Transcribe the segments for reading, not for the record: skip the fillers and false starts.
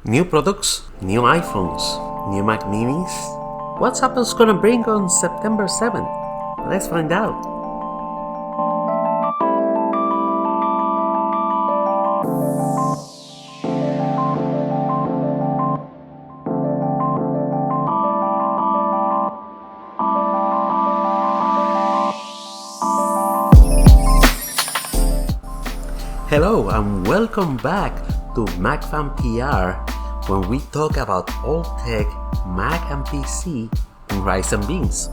New products, new iPhones, new Mac Minis. What's Apple's gonna bring on September 7th? Let's find out. Hello and welcome back to MacFan PR, when we talk about all tech, Mac and PC, and rice and beans.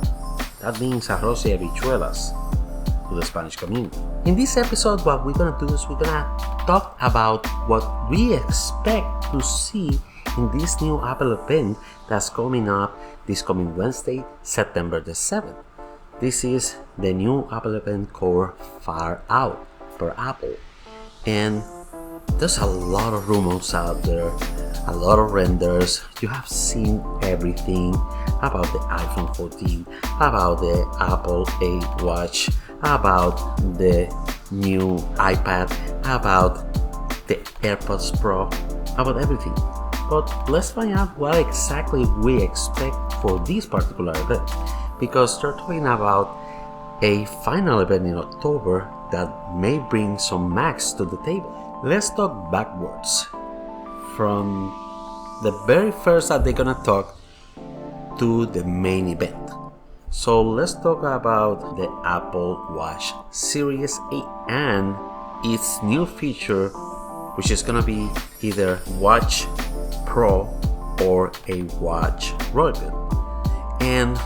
That means arroz y habichuelas to the Spanish community. In this episode, what we're gonna do is we're gonna talk about what we expect to see in this new Apple event that's coming up this coming Wednesday, September the 7th. This is the new Apple event called Far Out per Apple. And there's a lot of rumors out there, a lot of renders. You have seen everything about the iPhone 14, about the Apple Watch, about the new iPad, about the AirPods Pro, about everything. But let's find out what exactly we expect for this particular event, because they're talking about a final event in October that may bring some Macs to the table. Let's talk backwards from the very first that they're gonna talk to the main event. So let's talk about the Apple Watch Series 8 and its new feature, which is gonna be either Watch Pro or a Watch Royal. And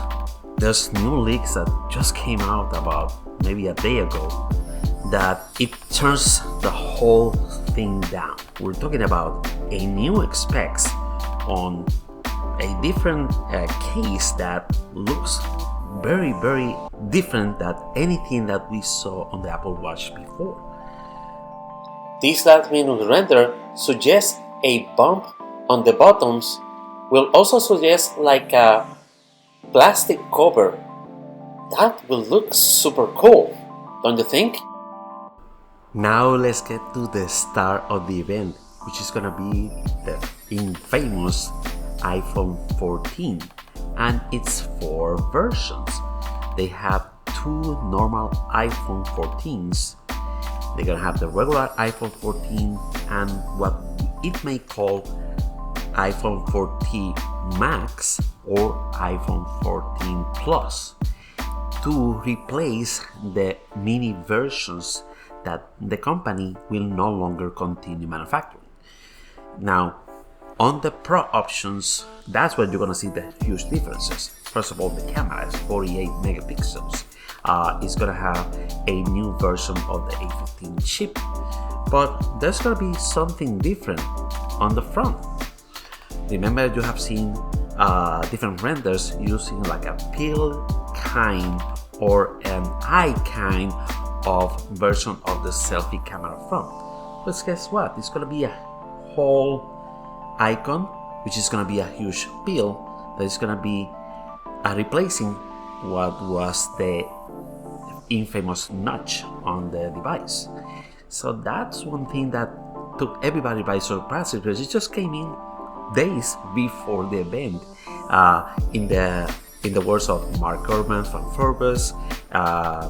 there's new leaks that just came out about maybe a day ago that it turns the whole thing down. We're talking about a new specs on a different case that looks very different than anything that we saw on the Apple Watch before. This last minute render suggests a bump on the buttons, will also suggest like a plastic cover. That will look super cool, don't you think? Now let's get to the start of the event, which is gonna be the infamous iPhone 14 and its 4 versions. They have 2 normal iPhone 14s. They're gonna have the regular iPhone 14 and what it may call iPhone 14 Max or iPhone 14 Plus to replace the mini versions that the company will no longer continue manufacturing. Now, on the Pro options, that's where you're gonna see the huge differences. First of all, the camera is 48 megapixels. It's gonna have a new version of the A15 chip, but there's gonna be something different on the front. Remember, you have seen different renders using like a pill kind or an eye kind of version of the selfie camera front. But guess what? It's gonna be a whole icon, which is gonna be a huge pill that is gonna be replacing what was the infamous notch on the device. So that's one thing that took everybody by surprise, because it just came in days before the event. In the words of Mark Gurman from Forbes,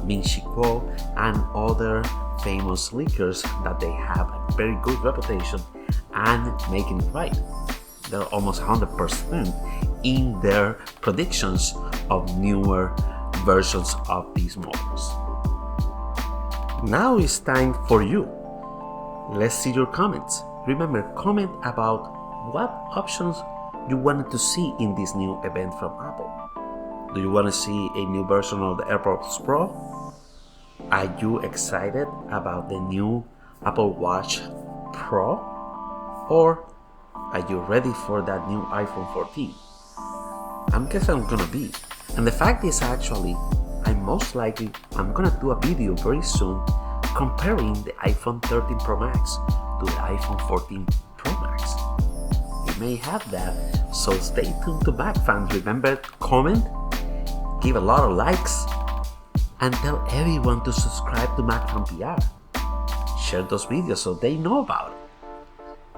Ming-Chi Kuo, and other famous leakers, that they have a very good reputation and making it right. They're almost 100% in their predictions of newer versions of these models. Now it's time for you. Let's see your comments. Remember, comment about what options you wanted to see in this new event from Apple. Do you want to see a new version of the AirPods Pro? Are you excited about the new Apple Watch Pro? Or are you ready for that new iPhone 14? I'm guessing I'm gonna be. And the fact is, actually, I'm gonna do a video very soon comparing the iPhone 13 Pro Max to the iPhone 14 Pro Max. We may have that, so stay tuned to MacFan. Remember, comment, give a lot of likes, and tell everyone to subscribe to MacFan PR. Share those videos so they know about it.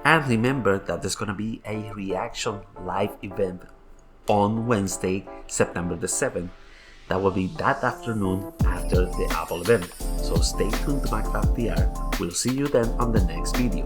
And remember that there's gonna be a reaction live event on Wednesday, September the 7th. That will be that afternoon after the Apple event. So stay tuned to MacFabPR. We'll see you then on the next video.